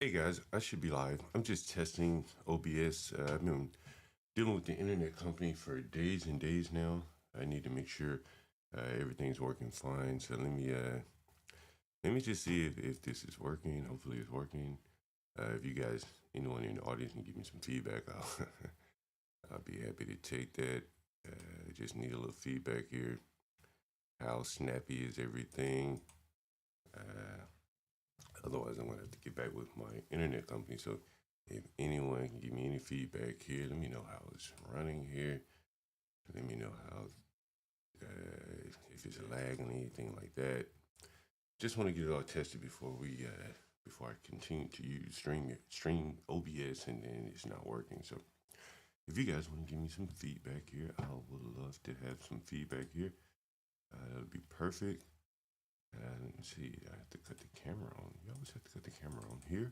Hey guys, I should be live. I'm just testing OBS. I've been dealing with the internet company for days and days now. I need to make sure everything's working fine. So let me just see if this is working. Hopefully it's working. If you guys, anyone in the audience, can give me some feedback, I'll be happy to take that. Just need a little feedback here. How snappy is everything? Otherwise, I'm gonna have to get back with my internet company. So if anyone can give me any feedback here, let me know how it's running here. Let me know how if it's lagging, anything like that. Just want to get it all tested before I continue to use stream OBS and then it's not working. So if you guys want to give me some feedback here, I would love to have some feedback here. That would be perfect. Let me see. I have to cut the camera on. You always have to cut the camera on here.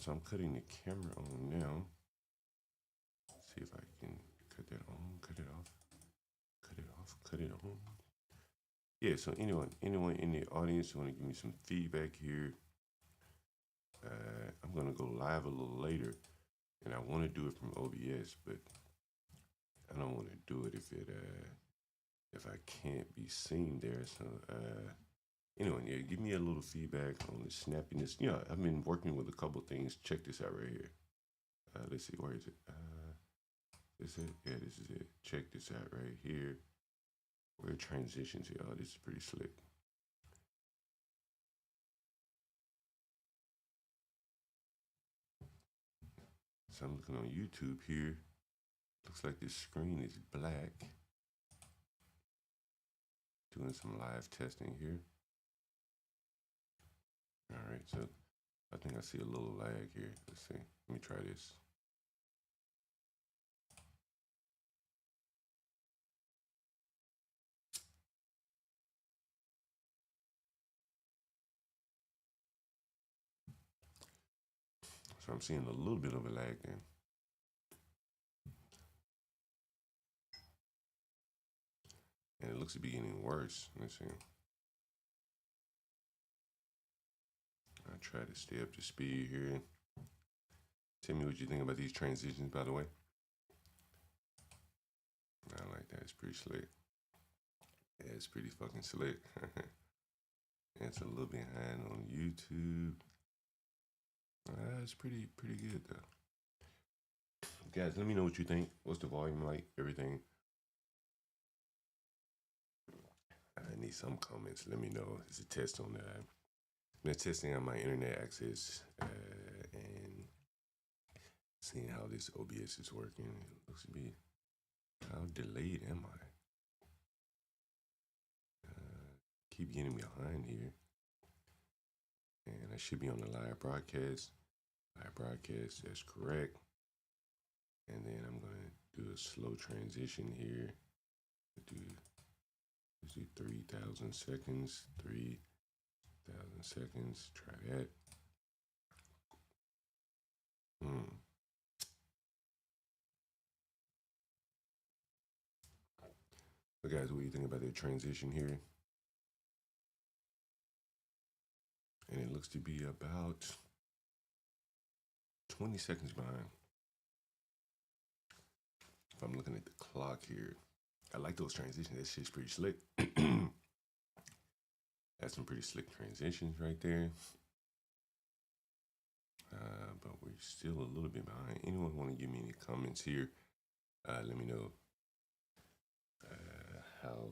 So I'm cutting the camera on now. Let's see if I can cut that on, cut it off, cut it off, cut it on. Yeah, so anyone in the audience who want to give me some feedback here, I'm gonna go live a little later, and I want to do it from OBS, but I don't want to do it if I can't be seen there. So anyway, yeah, give me a little feedback on the snappiness. Yeah, I've been working with a couple things. Check this out right here. Let's see, where is it? This is it? Yeah, this is it. Check this out right here. Where transitions here. Oh, this is pretty slick. So I'm looking on YouTube here. Looks like this screen is black. Doing some live testing here. All right, so I think I see a little lag here. Let's see. Let me try this. So I'm seeing a little bit of a lag then. And it looks to be getting worse. Let's see. I try to stay up to speed here. Tell me what you think about these transitions, by the way. I like that. It's pretty slick. Yeah, it's pretty fucking slick. It's a little behind on YouTube. It's pretty good though. Guys, let me know what you think. What's the volume like? Everything. I need some comments. Let me know. It's a test on that. I've been testing on my internet access and seeing how this OBS is working. It looks to be, how delayed am I? Keep getting behind here. And I should be on the live broadcast. Live broadcast, that's correct. And then I'm gonna do a slow transition here. Let's do 3,000 seconds. 3,000 seconds. Try that. So guys, what do you think about the transition here? And it looks to be about 20 seconds behind. If I'm looking at the clock here, I like those transitions. That shit's pretty slick. That's some pretty slick transitions right there. But we're still a little bit behind. Anyone want to give me any comments here? Let me know how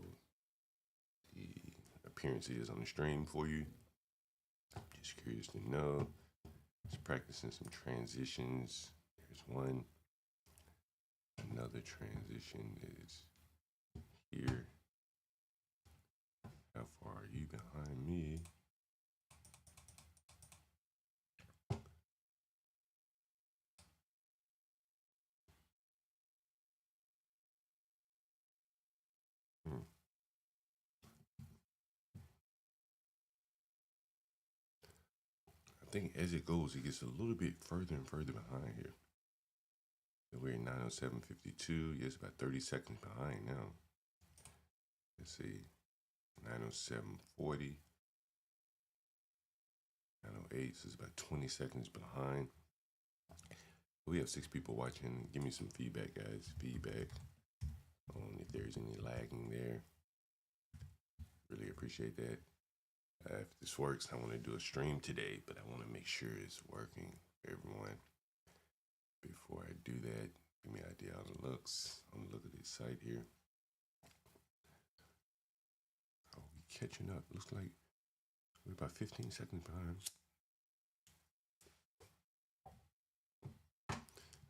the appearance is on the stream for you. Just curious to know. Just practicing some transitions. There's one. Another transition is here. How far are you behind me? I think as it goes, it gets a little bit further and further behind here. We're at 907.52. Yes, about 30 seconds behind now. Let's see, 907.40. 9:08, so it's about 20 seconds behind. We have 6 people watching. Give me some feedback, guys. Feedback on if there's any lagging there. Really appreciate that. If this works, I want to do a stream today, but I want to make sure it's working for everyone. Before I do that, give me an idea how it looks. I'm gonna look at this site here. Are we catching up? Looks like we're about 15 seconds behind.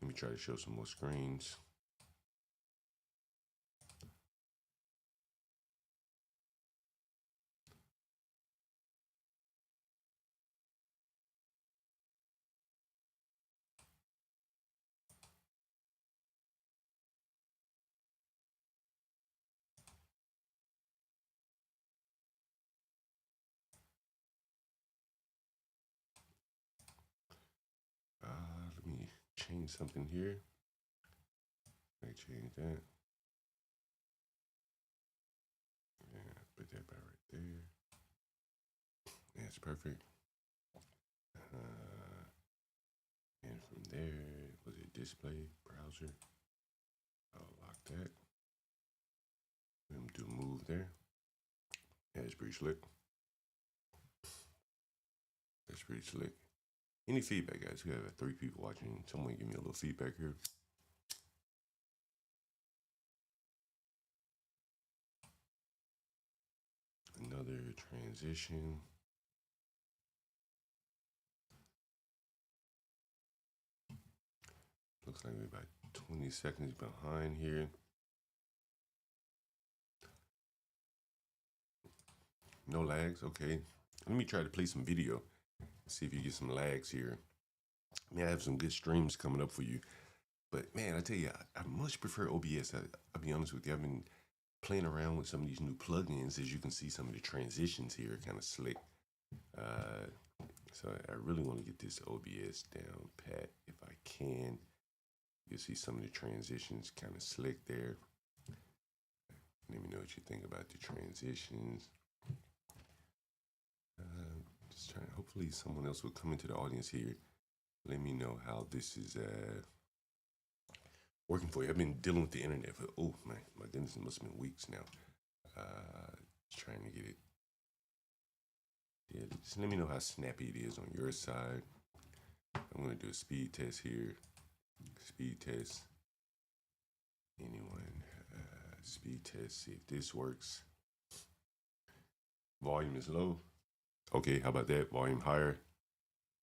Let me try to show some more screens. Let me change something here. I change that. Yeah, put that about right there. That's perfect. And from there, was it display, browser? I'll lock that. Let me do a move there. Yeah, it's pretty slick. That's pretty slick. Any feedback, guys? We have 3 people watching. Someone give me a little feedback here. Another transition. Looks like we're about 20 seconds behind here. No lags, okay. Let me try to play some video. See if you get some lags here. I mean, I have some good streams coming up for you. But man, I tell you, I much prefer OBS. I'll be honest with you. I've been playing around with some of these new plugins. As you can see, some of the transitions here are kind of slick. So I really want to get this OBS down pat if I can. You see some of the transitions kind of slick there. Let me know what you think about the transitions. Just trying. Hopefully, someone else will come into the audience here. Let me know how this is working for you. I've been dealing with the internet for my goodness, it must have been weeks now. Trying to get it. Yeah, just let me know how snappy it is on your side. I'm gonna do a speed test here. Speed test. Anyone? Speed test. See if this works. Volume is low. Okay, how about that? Volume higher.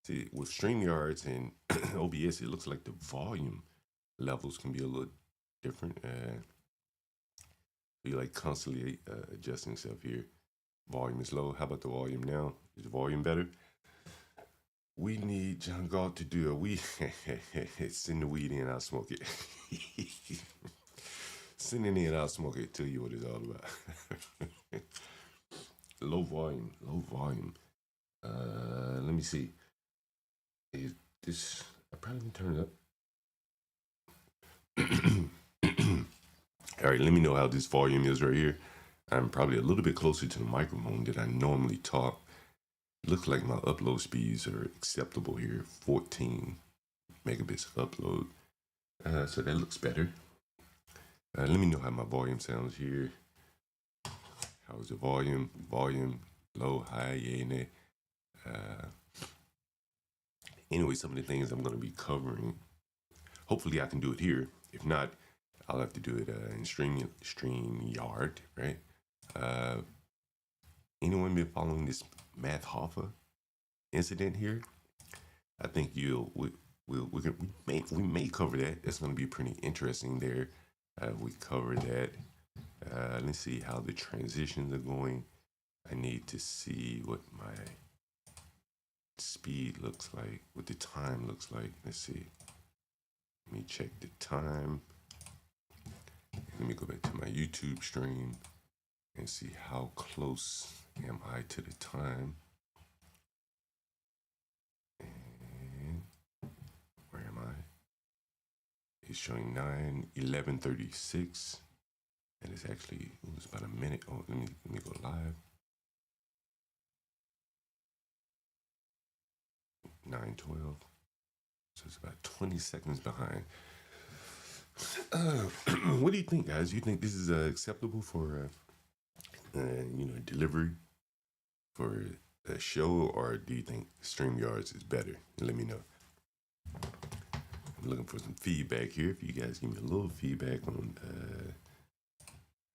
See, with StreamYards and OBS, it looks like the volume levels can be a little different. You like constantly adjusting stuff here. Volume is low. How about the volume now? Is the volume better? We need John Galt to do a weed. Send the weed in, I'll smoke it. Send it in, I'll smoke it. Tell you what it's all about. Low volume, low volume. Let me see. Is this? I probably can turn it up. All right, let me know how this volume is right here. I'm probably a little bit closer to the microphone than I normally talk. It looks like my upload speeds are acceptable here. 14 megabits upload. So that looks better. Let me know how my volume sounds here. How's the volume? Volume, low, high, yeah, nay. Anyway, some of the things I'm going to be covering. Hopefully I can do it here. If not, I'll have to do it in StreamYard, right? Anyone been following this Math Hoffa incident here? I think we may cover that. That's going to be pretty interesting there. We cover that. Let's see how the transitions are going. I need to see what my speed looks like, what the time looks like. Let's see. Let me check the time. Let me go back to my YouTube stream and see how close am I to the time. And where am I? It's showing 9:11:36, and it's actually it's about a minute. Oh, let me go live. 9:12. So it's about 20 seconds behind. What do you think, guys? You think this is acceptable for, delivery for a show, or do you think StreamYards is better? Let me know. I'm looking for some feedback here. If you guys give me a little feedback on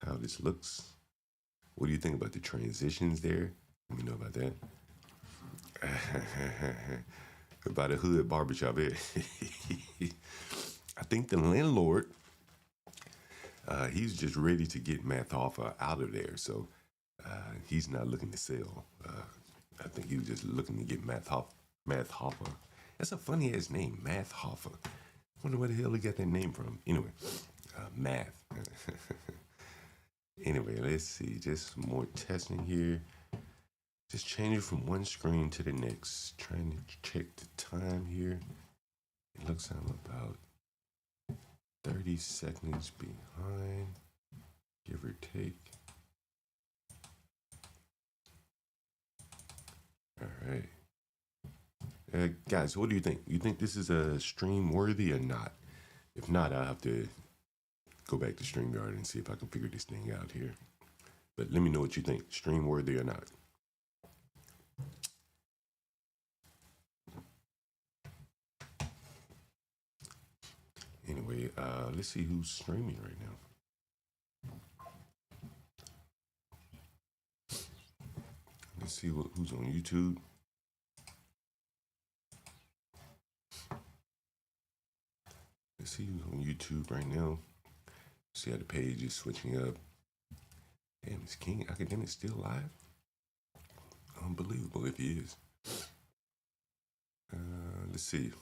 how this looks. What do you think about the transitions there? Let me know about that. About a hood barbershop here. I think the landlord, he's just ready to get Math Hoffa out of there. So he's not looking to sell. I think he was just looking to get Math Hoffa. That's a funny ass name, Math Hoffa. Wonder where the hell he got that name from. Anyway, math. Anyway, let's see. Just some more testing here. Just changing from one screen to the next. Trying to check the time here. It looks like I'm about 30 seconds behind, give or take. All right. Guys, what do you think? You think this is a stream worthy or not? If not, I'll have to go back to StreamYard and see if I can figure this thing out here. But let me know what you think. Stream worthy or not? Anyway, let's see who's streaming right now. Let's see who's on YouTube. Let's see who's on YouTube right now. See how the page is switching up. Damn, is King Academic still live? Unbelievable if he is. Let's see.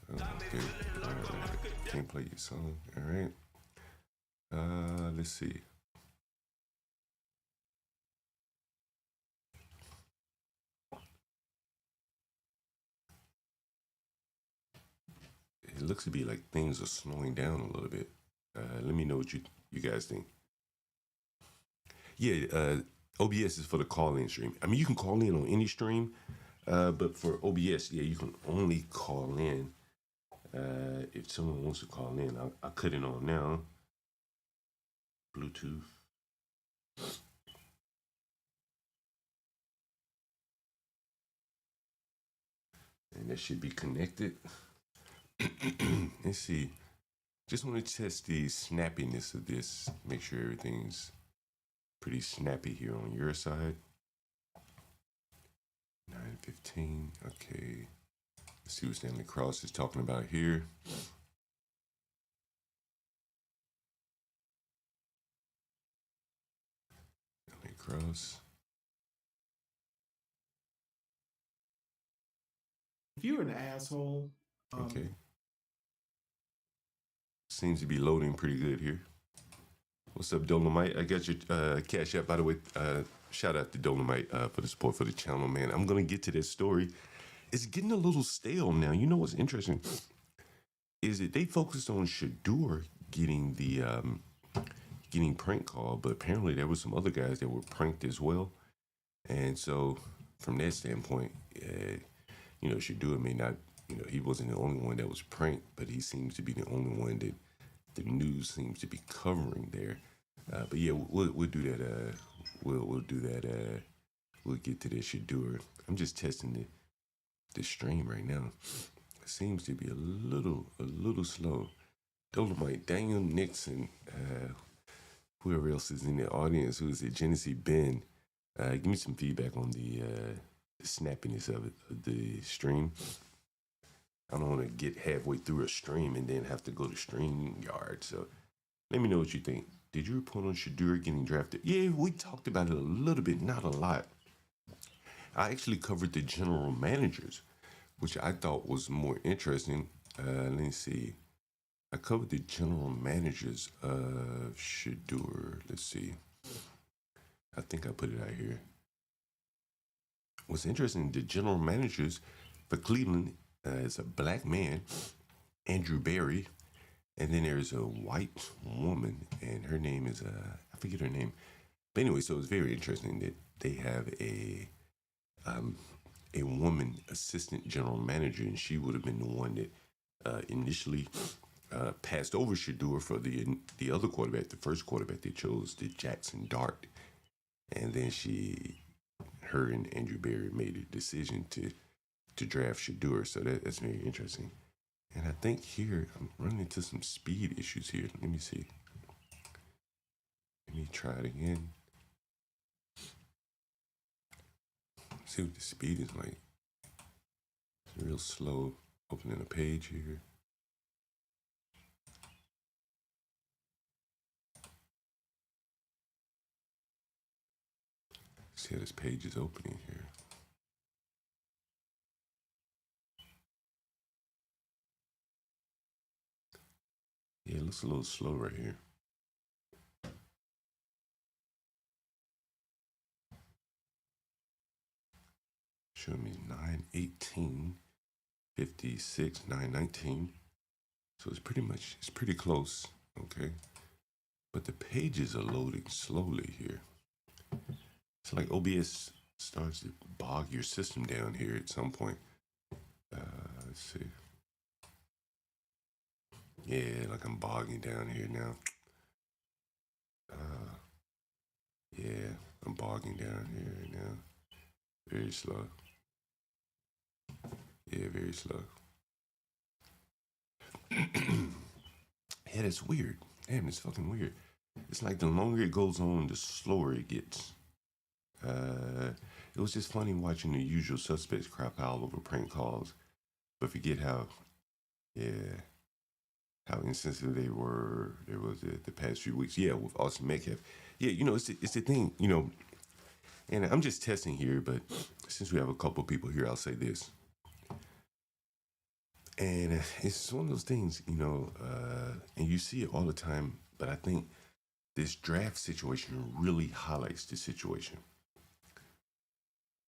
Okay. Can't play your song. All right. Let's see. It looks to be like things are slowing down a little bit. Let me know what you guys think. Yeah, OBS is for the call-in stream. I mean, you can call in on any stream, but for OBS, yeah, you can only call in. If someone wants to call in, I'll cut it on now. Bluetooth. And that should be connected. Let's see. Just want to test the snappiness of this. Make sure everything's pretty snappy here on your side. 9:15. Okay. Let's see what Stanley Cross is talking about here. Stanley Cross. If you're an asshole, Okay. Seems to be loading pretty good here. What's up, Dolomite? I got your cash app, by the way. Shout out to Dolomite for the support for the channel, man. I'm going to get to this story. It's getting a little stale now. You know what's interesting is that they focused on Shadur getting the getting prank called, but apparently there were some other guys that were pranked as well. And so from that standpoint, Shadur may not, he wasn't the only one that was pranked, but he seems to be the only one that the news seems to be covering there. But yeah, we'll do that. We'll do that. We'll get to this Shadur. I'm just testing the stream right now. It seems to be a little slow. Dolomite, Daniel Nixon, whoever else is in the audience, who is it? Genesee Ben. Give me some feedback on the snappiness of the stream. I don't want to get halfway through a stream and then have to go to StreamYard. So let me know what you think. Did you report on Shadur getting drafted? Yeah, we talked about it a little bit, not a lot. I actually covered the general managers, which I thought was more interesting. Let me see. I covered the general managers of Shadur. Let's see. I think I put it out here. What's interesting, the general managers for Cleveland is a black man, Andrew Berry, and then there's a white woman, and her name is, I forget her name. But anyway, so it's very interesting that they have a a woman assistant general manager, and she would have been the one that initially passed over Shador for the other quarterback, the first quarterback they chose, the Jackson Dart, and then her and Andrew Berry made a decision to draft Shador. So that's very interesting. And I think here I'm running into some speed issues here. Let me see. Let me try it again. See what the speed is like. It's real slow opening a page here. See how this page is opening here. Yeah, it looks a little slow right here. Showing me 9:18:56, 9:19. So it's pretty close, okay? But the pages are loading slowly here. It's like OBS starts to bog your system down here at some point. Let's see. Yeah, like I'm bogging down here now. Yeah, I'm bogging down here right now. Very slow. Yeah, very slow. Yeah, that's weird. Damn, it's fucking weird. It's like the longer it goes on, the slower it gets. It was just funny watching the usual suspects crap out over prank calls, but forget how insensitive they were. There was the past few weeks. Yeah, with Austin Metcalf. Yeah, it's the thing, and I'm just testing here, but since we have a couple people here, I'll say this. And it's one of those things, and you see it all the time, but I think this draft situation really highlights the situation.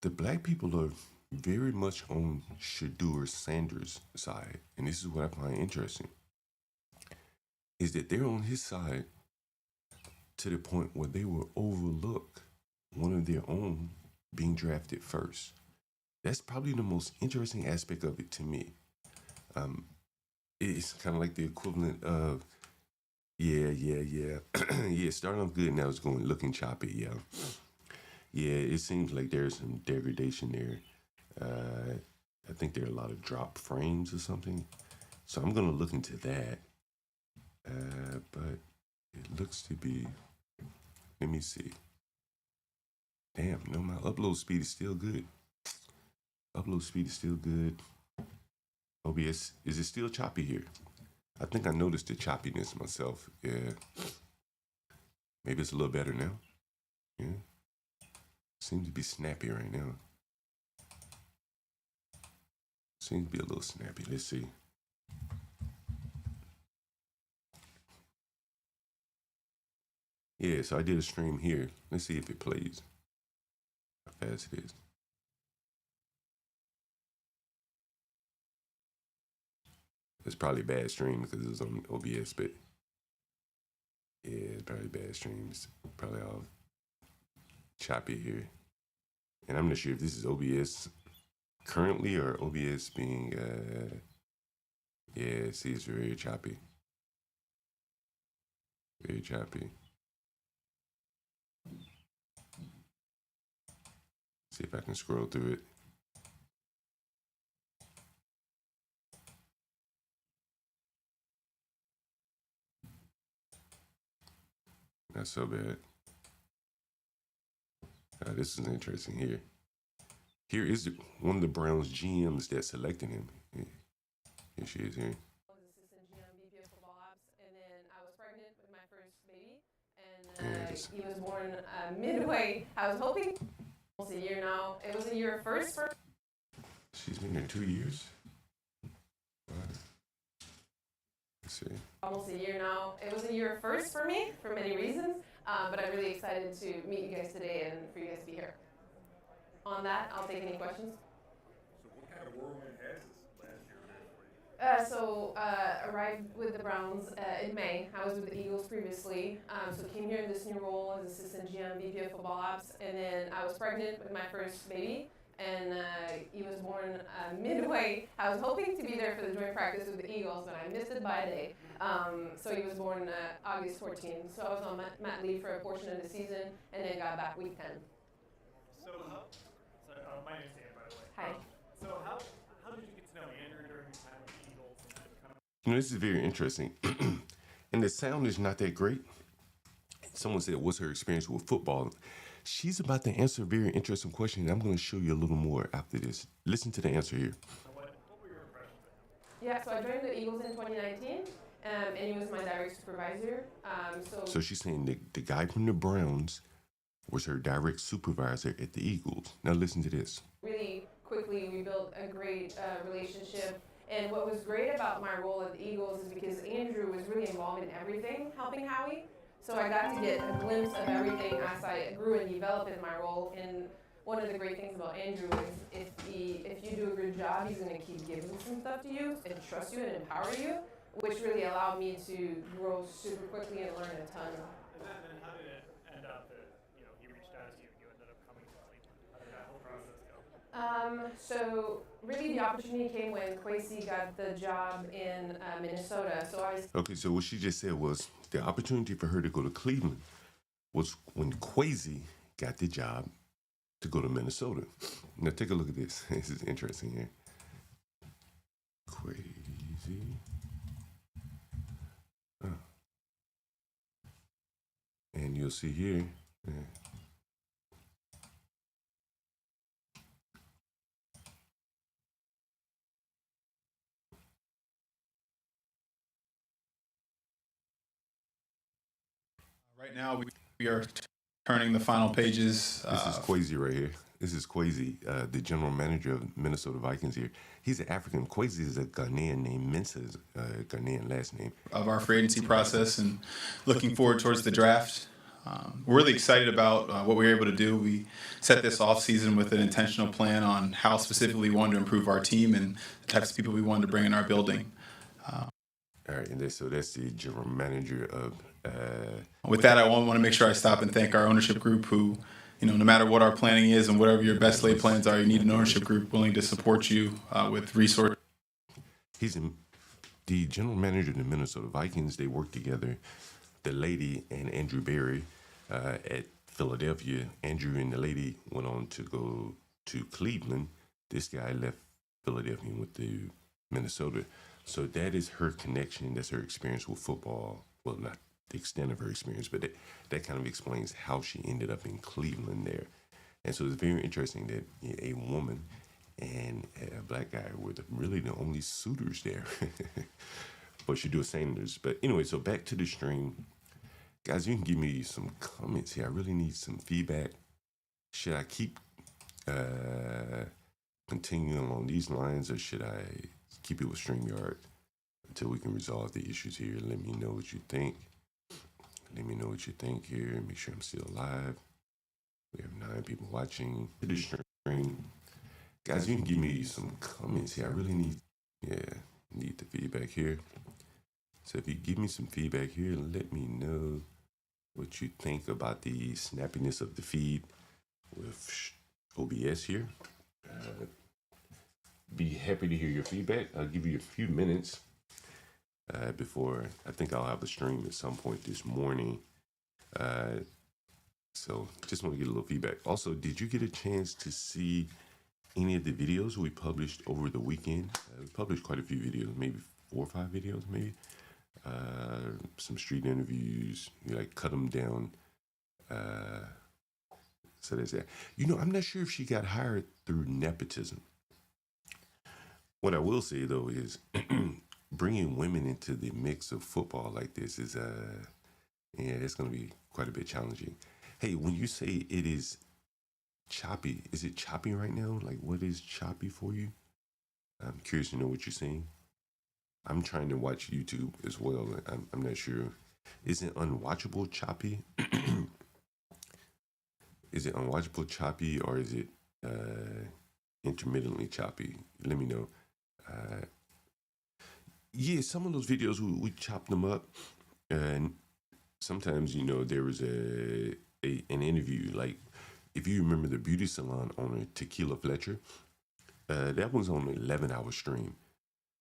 The black people are very much on Shador Sanders' side, and this is what I find interesting, is that they're on his side to the point where they will overlook one of their own being drafted first. That's probably the most interesting aspect of it to me. It's kind of like the equivalent of, yeah, starting off good, now it's looking choppy, yeah. Yeah, it seems like there's some degradation there. I think there are a lot of drop frames or something. So I'm going to look into that. But it looks to be, let me see. Damn, no, my upload speed is still good. OBS, is it still choppy here? I think I noticed the choppiness myself. Yeah. Maybe it's a little better now. Yeah. Seems to be snappy right now. Seems to be a little snappy. Let's see. Yeah, so I did a stream here. Let's see if it plays. How fast it is. It's probably a bad stream because it was on OBS, but yeah, it's probably bad streams. Probably all choppy here. And I'm not sure if this is OBS currently or OBS being, yeah, see, it's very choppy. Very choppy. See if I can scroll through it. Not so bad. This is interesting here. Here is one of the Browns GMs that selected him. Here she is here. I was assistant GM, VP of football ops, and then I was pregnant with my first baby, and he was born midway. I was hoping almost a year now. It was a year first for. She's been there 2 years. Let's see. Almost a year now. It was a year first for me for many reasons, but I'm really excited to meet you guys today and for you guys to be here. On that, I'll take any questions. So what kind of whirlwind has this last year been for you? Arrived with the Browns in May. I was with the Eagles previously, so came here in this new role as assistant GM, VP of football ops, and then I was pregnant with my first baby. and he was born midway. I was hoping to be there for the joint practice with the Eagles, but I missed it by a day. So he was born August 14th. So I was on mat leave for a portion of the season, and then got back week 10. My name's Dan, by the way. Hi. So how did you get to know Andrew during your time with the Eagles? And kind of... You know, this is very interesting. And the sound is not that great. Someone said, what's her experience with football? She's about to answer a very interesting question, and I'm going to show you a little more after this. Listen to the answer here. What were your impressions of him? Yeah, so I joined the Eagles in 2019, and he was my direct supervisor. So she's saying the guy from the Browns was her direct supervisor at the Eagles. Now listen to this. Really quickly, we built a great relationship. And what was great about my role at the Eagles is because Andrew was really involved in everything, helping Howie. So I got to get a glimpse of everything as I grew and developed in my role. And one of the great things about Andrew is if you do a good job, he's going to keep giving some stuff to you and trust you and empower you, which really allowed me to grow super quickly and learn a ton. And then how did it end up that he reached out to you and you ended up coming to Cleveland? How did that whole process go? So really the opportunity came when Kwesi got the job in Minnesota. Okay, so what she just said was the opportunity for her to go to Cleveland was when Kwesi got the job to go to Minnesota. Now take a look at this. This is interesting here. Kwesi. And you'll see here. Right now, we are turning the final pages. This is Kwesi right here. This is Kwesi, the general manager of Minnesota Vikings here. He's an African. Kwesi is a Ghanaian name. Mensa is a Ghanaian last name. Of our free agency process and looking forward towards the draft. We're really excited about what we were able to do. We set this off season with an intentional plan on how specifically we wanted to improve our team and the types of people we wanted to bring in our building. All right, and so that's the general manager of. With that, I want to make sure I stop and thank our ownership group who, no matter what our planning is and whatever your best laid plans are, you need an ownership group willing to support you with resources. He's the general manager of the Minnesota Vikings. They work together, the lady and Andrew Berry at Philadelphia. Andrew and the lady went on to go to Cleveland. This guy left Philadelphia and went to Minnesota. So that is her connection. That's her experience with football. Well, not the extent of her experience, but that kind of explains how she ended up in Cleveland there. And so it's very interesting that a woman and a black guy were really the only suitors there. But she do a Sanders. But anyway, so back to the stream. Guys, you can give me some comments here. I really need some feedback. Should I keep continuing along these lines, or should I keep it with StreamYard until we can resolve the issues here? Let me know what you think. Let me know what you think here. Make sure I'm still alive. We have 9 people watching the stream. Guys, you can give me some comments here. I really need the feedback here. So if you give me some feedback here, let me know what you think about the snappiness of the feed with OBS here. Be happy to hear your feedback. I'll give you a few minutes before I think I'll have a stream at some point this morning. So just want to get a little feedback. Also, did you get a chance to see any of the videos we published over the weekend? We published quite a few videos, maybe 4 or 5 videos, maybe. Some street interviews, cut them down. So there's that. I'm not sure if she got hired through nepotism. What I will say, though, is bringing women into the mix of football like this is, it's going to be quite a bit challenging. Hey, when you say it is choppy, is it choppy right now? Like, what is choppy for you? I'm curious to know what you're saying. I'm trying to watch YouTube as well. I'm not sure. Is it unwatchable choppy? Is it unwatchable choppy, or is it intermittently choppy? Let me know. Some of those videos we chopped them up, and sometimes there was an interview. Like if you remember the beauty salon owner, Tequila Fletcher, that was on an 11-hour stream.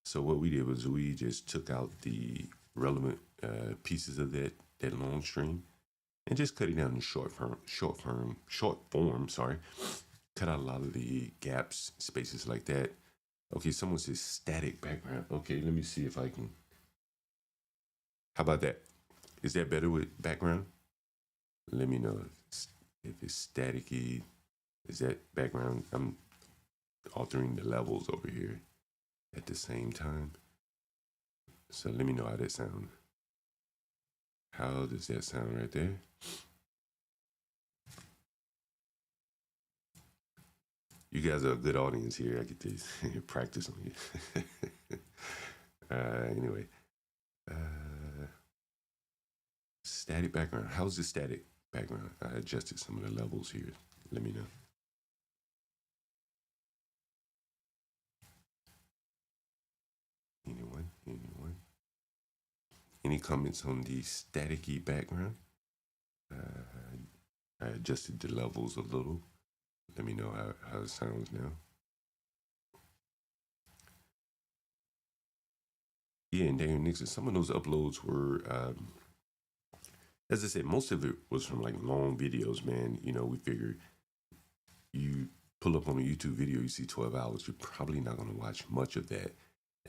So what we did was we just took out the relevant pieces of that long stream and just cut it down in short form. Sorry, cut out a lot of the gaps, spaces like that. Okay, someone says static background. Okay, let me see if I can. How about that? Is that better with background? Let me know if it's staticky. Is that background? I'm altering the levels over here at the same time. So let me know how that sounds. How does that sound right there? You guys are a good audience here. I get to practice on you. Anyway, static background. How's the static background? I adjusted some of the levels here. Let me know. Anyone? Any comments on the staticky background? I adjusted the levels a little. Let me know how it sounds now. Yeah, and Daniel Nixon, some of those uploads were, as I said, most of it was from like long videos, man. You know, we figured you pull up on a YouTube video, you see 12 hours, you're probably not going to watch much of that.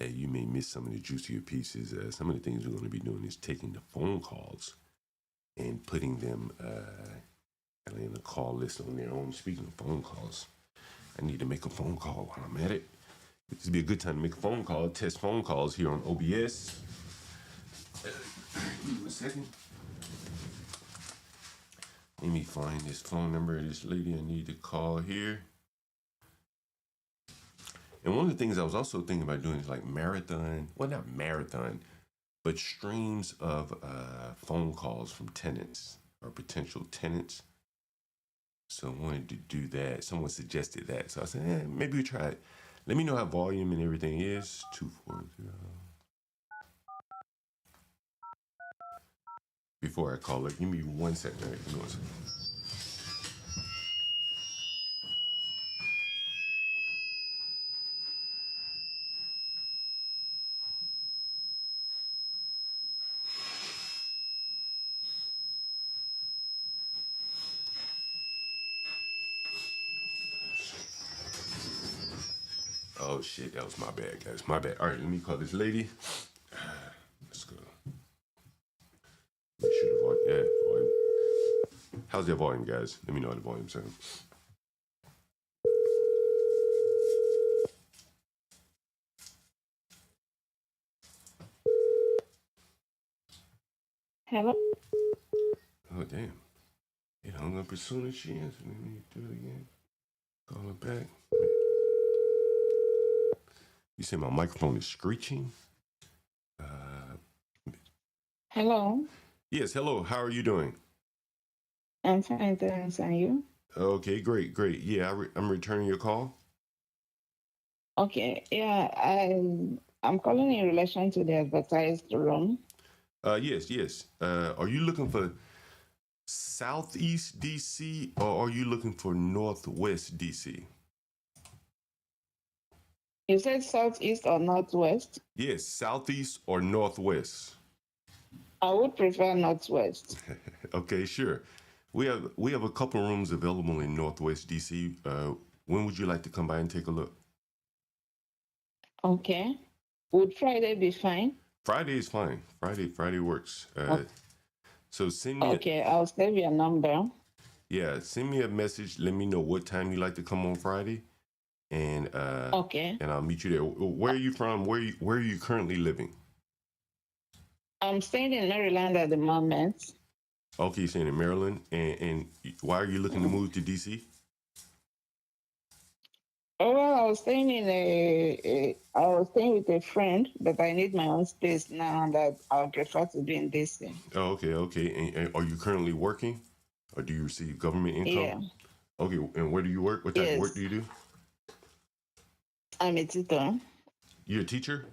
You may miss some of the juicier pieces. Some of the things we're going to be doing is taking the phone calls and putting them in a call list on their own. Speaking of phone calls, I need to make a phone call while I'm at it. This would be a good time to make a phone call, test phone calls here on OBS. Give me a second. Let me find this phone number of this lady I need to call here. And one of the things I was also thinking about doing is like marathon, well, not marathon, but streams of phone calls from tenants or potential tenants. So I wanted to do that. Someone suggested that. So I said, maybe we try it. Let me know how volume and everything is. 240. Before I call it, give me 1 second. Right? Give me 1 second. Oh shit, that was my bad, guys. My bad. All right, let me call this lady. Let's go. Make sure the volume. Yeah, volume. How's that volume, guys? Let me know how the volume sounds. Hello? Oh damn! It hung up as soon as she answered. Let me do it again. Call her back. You say my microphone is screeching? Hello? Yes, hello. How are you doing? I'm fine, thanks. And you? Okay, great. Yeah, I'm returning your call. Okay, yeah, I'm calling in relation to the advertised room. Yes. Are you looking for Southeast DC or are you looking for Northwest DC? You said southeast or northwest? Yes, Southeast or Northwest. I would prefer northwest. Okay, sure. We have a couple rooms available in Northwest DC. When would you like to come by and take a look? Okay. Would Friday be fine? Friday is fine. Friday works. So send me Okay, I'll save your number. send me a message. Let me know what time you like to come on Friday, and Okay. and I'll meet you there. Where are you from? Where are you currently living? I'm staying in Maryland at the moment. Okay, you're staying in Maryland, and why are you looking to move to DC? Oh, well, I was staying with a friend, but I need my own space now that I would prefer to be in DC. Oh, okay. And are you currently working, or do you receive government income? Yeah. Okay, and where do you work? What type of work do you do? I'm a tutor. You're a teacher?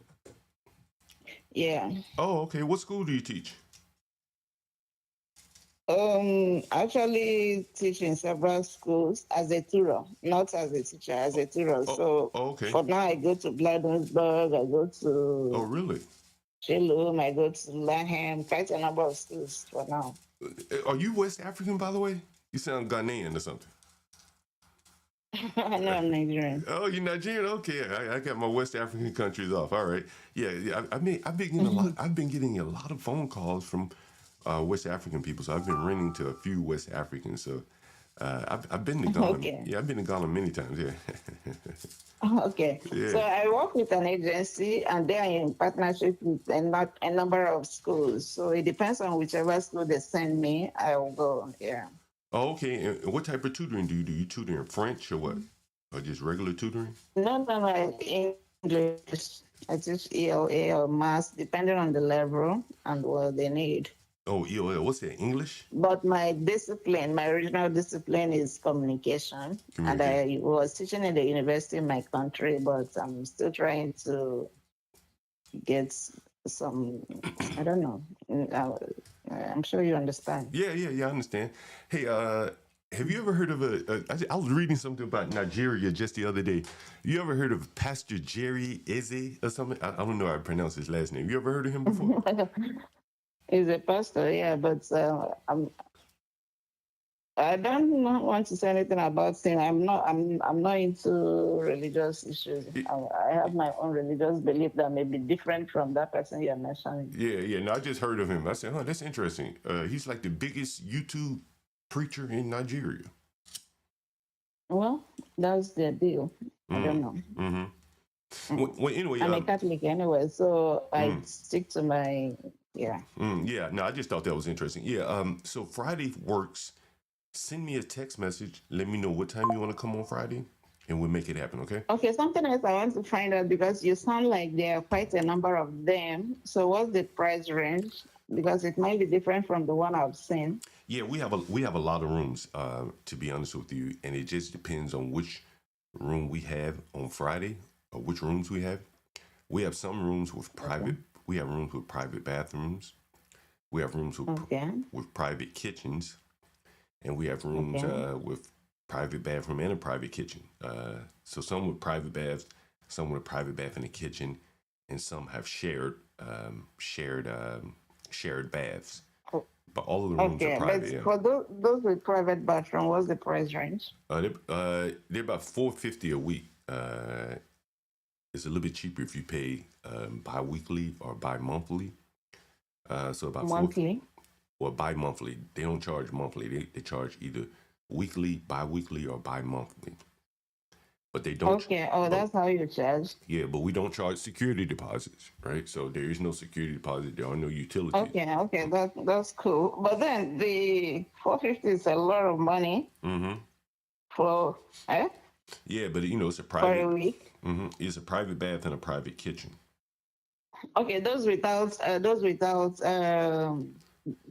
Yeah. Oh, okay. What school do you teach? Actually teach in several schools as a tutor, not as a teacher, as a tutor. Oh, So okay. for now, I go to Bladensburg, I go Oh, to really? Shalom, I go to Lanham, quite a number of schools for now. Are you West African, by the way? You sound Ghanaian or something. I know I'm Nigerian. Oh, you're Nigerian? Okay, I got my West African countries off. All right. Yeah, yeah. I mean, I've been getting a lot. I've been getting a lot of phone calls from West African people. So I've been renting to a few West Africans. So I've been to Ghana. Okay. Yeah, I've been to Ghana many times. Yeah. Okay. Yeah. So I work with an agency and they are in partnership with a number of schools. So it depends on whichever school they send me, I will go. Yeah. Oh, okay. And what type of tutoring do you do? You tutor in French or what? Or just regular tutoring? No, English. I teach ELA or maths, depending on the level and what they need. Oh, EOL. What's that? English? But my discipline, my original discipline is communication. And I was teaching in the university in my country, but I'm still trying to get some, I don't know. I'm sure you understand. Yeah, I understand. Hey, have you ever heard of I was reading something about Nigeria just the other day. You ever heard of Pastor Jerry Eze or something? I don't know how to pronounce his last name. You ever heard of him before? He's a pastor, yeah, but I don't want to say anything about him. I'm not into religious issues. I have my own religious belief that may be different from that person you're mentioning. Yeah. No, I just heard of him. I said, oh, that's interesting. He's like the biggest YouTube preacher in Nigeria. Well, that's the deal. I don't know. Mm-hmm. Well, anyway, I'm a Catholic anyway, so I stick to my yeah. Yeah. No, I just thought that was interesting. Yeah. So Friday works. Send me a text message. Let me know what time you want to come on Friday, and we'll make it happen. Okay. Okay. Something else I want to find out because you sound like there are quite a number of them. So what's the price range? Because it might be different from the one I've seen. Yeah, we have a lot of rooms. To be honest with you, and it just depends on which room we have on Friday or which rooms we have. We have some rooms with private. Okay. We have rooms with private bathrooms. We have rooms with private kitchens. And we have rooms with private bathroom and a private kitchen. So some with private baths, some with a private bath in the kitchen, and some have shared baths. Oh. But all of the rooms are private. But for those with private bathroom, what's the price range? They're about $450 a week. It's a little bit cheaper if you pay bi-weekly or bi-monthly. So about monthly. Or bi-monthly. They don't charge monthly. They charge either weekly, bi-weekly, or bi-monthly. But they don't. Okay. Oh, that's how you charge. Yeah, but we don't charge security deposits, right? So there is no security deposit. There are no utilities. Okay. That's cool. But then the $450 is a lot of money. Mm-hmm. For Yeah, but it's a private. For a week. Mm-hmm. It's a private bath and a private kitchen. Okay, those without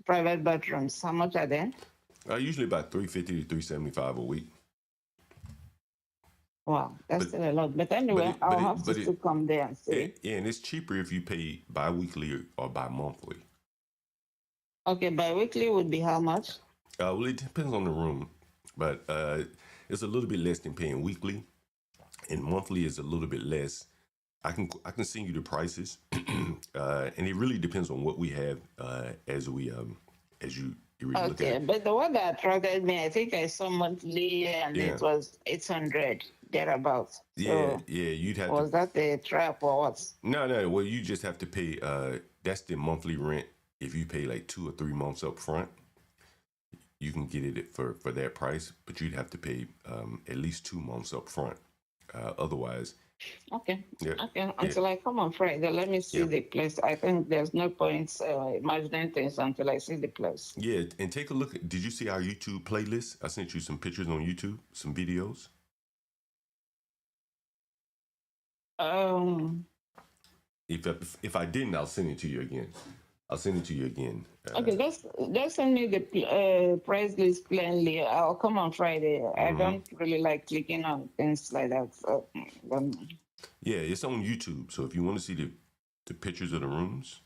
private bathrooms, how much are they? Usually about $350 to $375 a week. Wow, that's still a lot. But anyway, I'll have to still come there and see. Yeah, and it's cheaper if you pay bi-weekly or bi-monthly. Okay, bi-weekly would be how much? Well, it depends on the room, but it's a little bit less than paying weekly, and monthly is a little bit less. I can send you the prices, and it really depends on what we have as you look at it. But the one that attracted me, I think I saw monthly, and it was 800 thereabouts. Yeah, you'd have. Was that a trap or what? No. Well, you just have to pay. That's the monthly rent. If you pay like 2 or 3 months up front, you can get it for that price. But you'd have to pay at least 2 months up front. Otherwise. Okay. Until I come on Friday, let me see the place. I think there's no point imagining things until I see the place. Yeah, and take a look. Did you see our YouTube playlist? I sent you some pictures on YouTube, some videos. If I didn't, I'll send it to you again. Okay, just send me the price list plainly. I'll come on Friday. I don't really like clicking on things like that. So, yeah, it's on YouTube. So if you want to see the pictures of the rooms,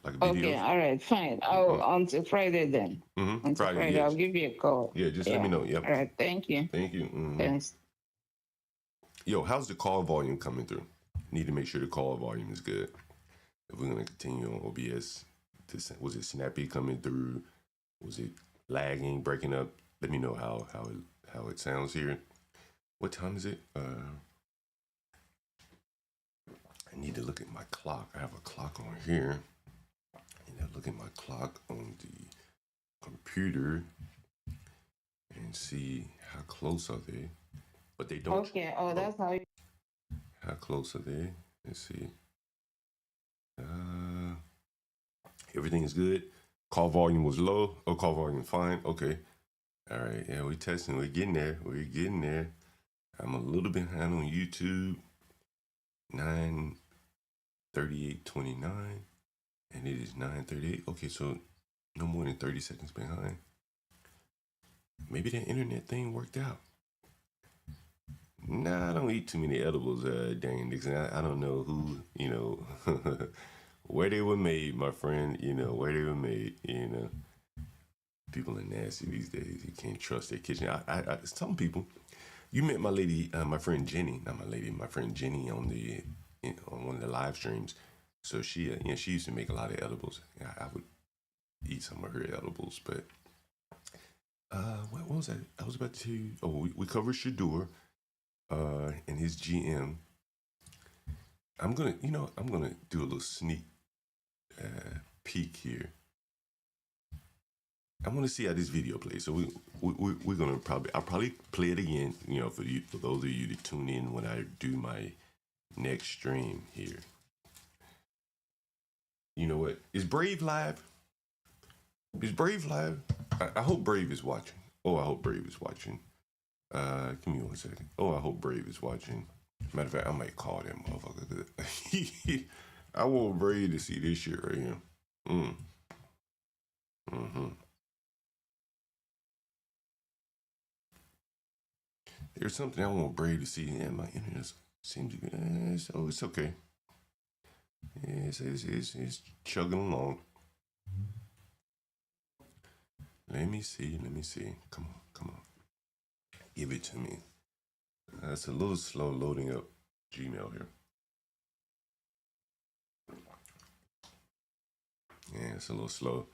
like a Okay, video. all right, fine. I'll until Friday then. Until Friday, Friday, yes. I'll give you a call. Yeah, just let me know. Yep. All right, thank you. Thank you. Thanks. Yo, how's the call volume coming through? Need to make sure the call volume is good. If we're gonna continue on OBS, was it snappy coming through? Was it lagging, breaking up? Let me know how it sounds here. What time is it? I need to look at my clock. I have a clock on here. And I look at my clock on the computer and see how close are they. But they don't. Okay. Oh, that's how. How close are they? Let's see. Everything is good. Call volume was low. Oh, call volume fine. Okay. All right. Yeah, we're testing. We're getting there. We're getting there. I'm a little behind on YouTube. 9:38:29, and it is 9:38. Okay, so no more than 30 seconds behind. Maybe that internet thing worked out. Nah, I don't eat too many edibles, Dane Dixon. I don't know who, where they were made, my friend. Where they were made. People are nasty these days. You can't trust their kitchen. Some people. You met my lady, my friend Jenny, not my lady, my friend Jenny on one of the live streams. So she used to make a lot of edibles. I would eat some of her edibles, but what was that? I was about to. Oh, we covered Shadur, and his GM. I'm gonna do a little sneak peek here. I want to see how this video plays. So we're gonna I'll probably play it again. For those of you to tune in when I do my next stream here. You know what? Is Brave live? Is Brave live? I hope Brave is watching. Oh, I hope Brave is watching. Give me 1 second. Oh, I hope Brave is watching. Matter of fact, I might call that motherfucker. I want Brave to see this shit right here. There's something I want Brave to see. Yeah, my internet seems to be, so it's okay. It's chugging along. Let me see. Come on. Give it to me. It's a little slow loading up Gmail here. Yeah, it's a little slow.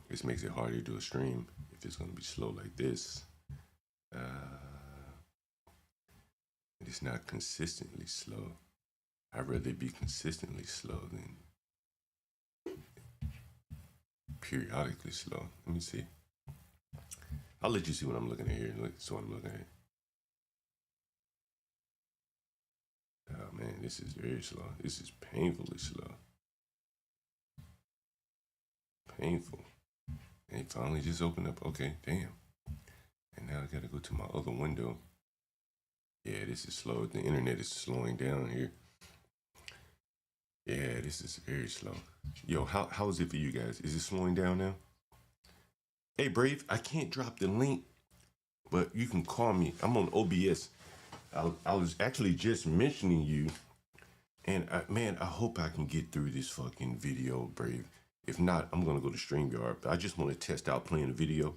This makes it harder to do a stream if it's going to be slow like this. It's not consistently slow. I'd rather be consistently slow than periodically slow. Let me see. I'll let you see what I'm looking at here. So I'm looking at. Oh man, this is very slow. This is painfully slow. Painful. And it finally just opened up. Okay, damn. And now I gotta go to my other window. Yeah, this is slow. The internet is slowing down here. Yeah, this is very slow. Yo, how is it for you guys? Is it slowing down now? Hey, Brave, I can't drop the link, but you can call me. I'm on OBS. I was actually just mentioning you, and I hope I can get through this fucking video, Brave. If not, I'm gonna go to StreamYard. But I just want to test out playing a video,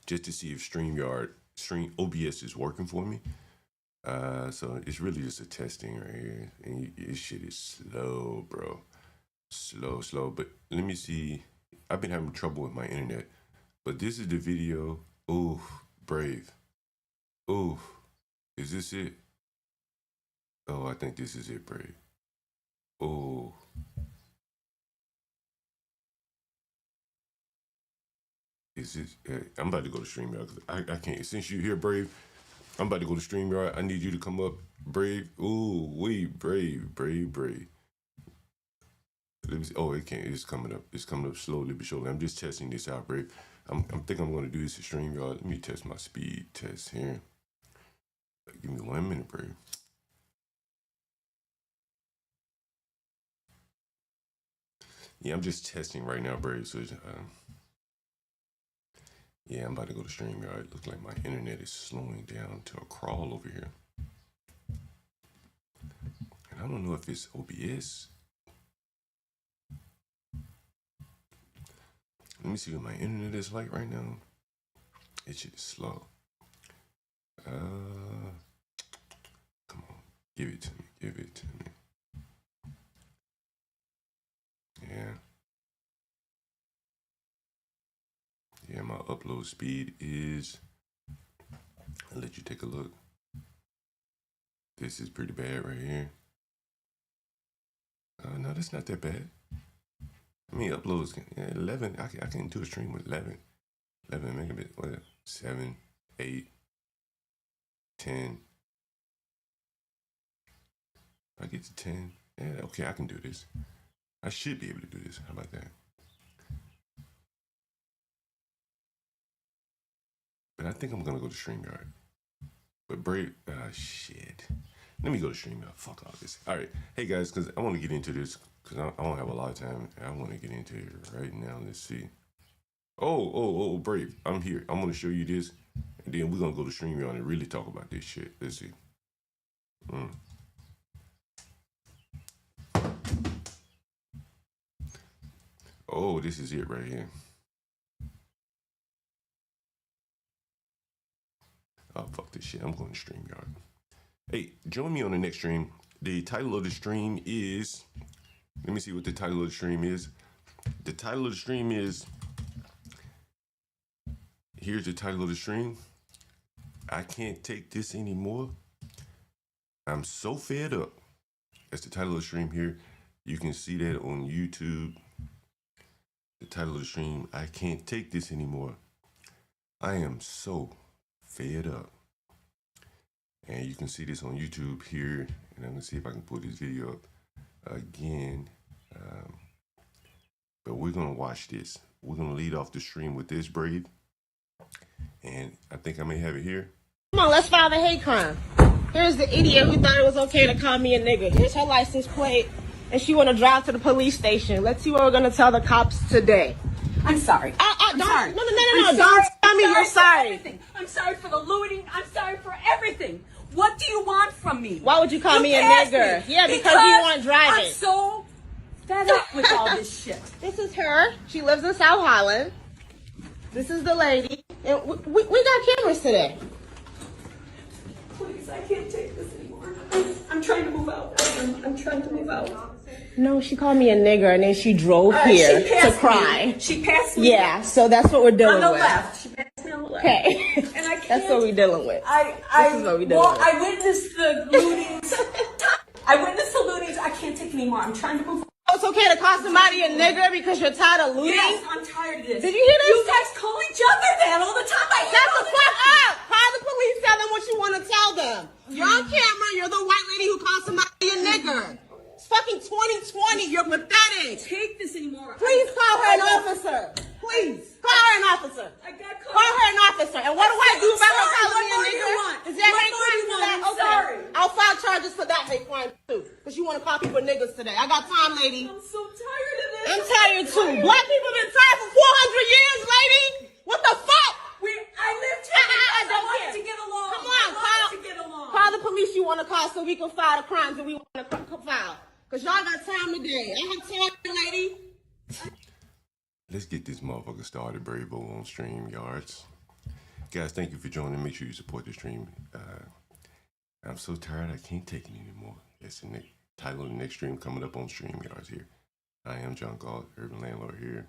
just to see if OBS is working for me. So it's really just a testing right here, and this shit is slow, bro. Slow. But let me see. I've been having trouble with my internet, but this is the video. Ooh, Brave. Ooh, is this it? Oh, I think this is it, Brave. Oh. Is this? I'm about to go to StreamYard because I can't. Since you're here, Brave, I'm about to go to StreamYard. I need you to come up, Brave. Ooh, Brave. Let me see. Oh, it can't. It's coming up. It's coming up slowly but surely. I'm just testing this out, Brave. I'm thinking I'm going to do this at StreamYard. Let me test my speed test here. Give me 1 minute, Brave. Yeah, I'm just testing right now, Brave. So, yeah, I'm about to go to StreamYard. It looks like my internet is slowing down to a crawl over here. And I don't know if it's OBS Let me see what my internet is like right now. It shit is slow. Come on. Give it to me. Give it to me. Yeah. Yeah, my upload speed is, I'll let you take a look. This is pretty bad right here. No, that's not that bad. I mean, uploads, 11, I can do a stream with 11 megabit, what, 7, 8, 10. If I get to 10, yeah, okay, I can do this. I should be able to do this. How about that? But I think I'm gonna go to StreamYard. But Brave, shit. Let me go to StreamYard. Fuck all this. All right, hey guys, because I want to get into this because I don't have a lot of time. I want to get into it right now. Let's see. Oh, Brave, I'm here. I'm gonna show you this, and then we're gonna go to StreamYard and really talk about this shit. Let's see. Oh, this is it right here. Oh, fuck this shit. I'm going to StreamYard. Hey, join me on the next stream. The title of the stream is, let me see what the title of the stream is. The title of the stream is, here's the title of the stream. I can't take this anymore. I'm so fed up. That's the title of the stream here. You can see that on YouTube. The title of the stream, I can't take this anymore. I am so fed up. And you can see this on YouTube here. And I'm gonna see if I can pull this video up again. But we're gonna watch this. We're gonna lead off the stream with this, Brave. And I think I may have it here. Come on, let's file the hate crime. Here's the idiot who thought it was okay to call me a nigga. Here's her license plate, and she want to drive to the police station. Let's see what we're gonna tell the cops today. I'm sorry. I'm sorry. No. I'm Don't sorry. tell me you're sorry. Everything. I'm sorry for the looting. I'm sorry for everything. What do you want from me? Why would you call me a passed nigger? me Yeah, because you weren't driving. I'm so fed up with all this shit. This is her. She lives in South Holland. This is the lady. And we got cameras today. Please, I can't take this anymore. I'm trying to move out. I'm trying to move out. No, she called me a nigger, and then she drove She here passed to cry. me. She passed me. Yeah, so that's what we're dealing On the with. left. She passed me on the left. Okay. And I can't. That's what we're dealing with. This is what we doing. I witnessed the lootings. I can't take anymore. I'm trying to move. It's okay to call somebody a nigger because you're tired of looting? Yes, I'm tired of this. Did you hear this? You guys call each other that all the time. I hear Shut all the the fuck time. up! Call the police, tell them what you want to tell them. You're on camera, you're the white lady who called somebody a nigger. It's fucking 2020, you're pathetic. Take this anymore. Please call her an officer. Please, call her an officer. I got caught. Call her an officer. And what do I do about her sorry. calling me a What more do nigger? you want? Is there What hate more do crime you for want? that? I'm Okay. sorry. I'll file charges for that hate crime too. Because you want to call people niggas today. I got time, lady. I'm so tired of this. I'm tired too. Black people been tired for 400 years, lady. What the fuck? I lived here because I wanted to get along. Come on, I wanted to get along. call the police you want to call so we can file the crimes that we want to file. Because y'all got time today. I have time, lady. Let's get this motherfucker started, Bravo, on StreamYards. Guys, thank you for joining. Make sure you support the stream. I'm so tired, I can't take it anymore. That's the title of the next stream coming up on StreamYards here. I am John Galt, Urban Landlord here.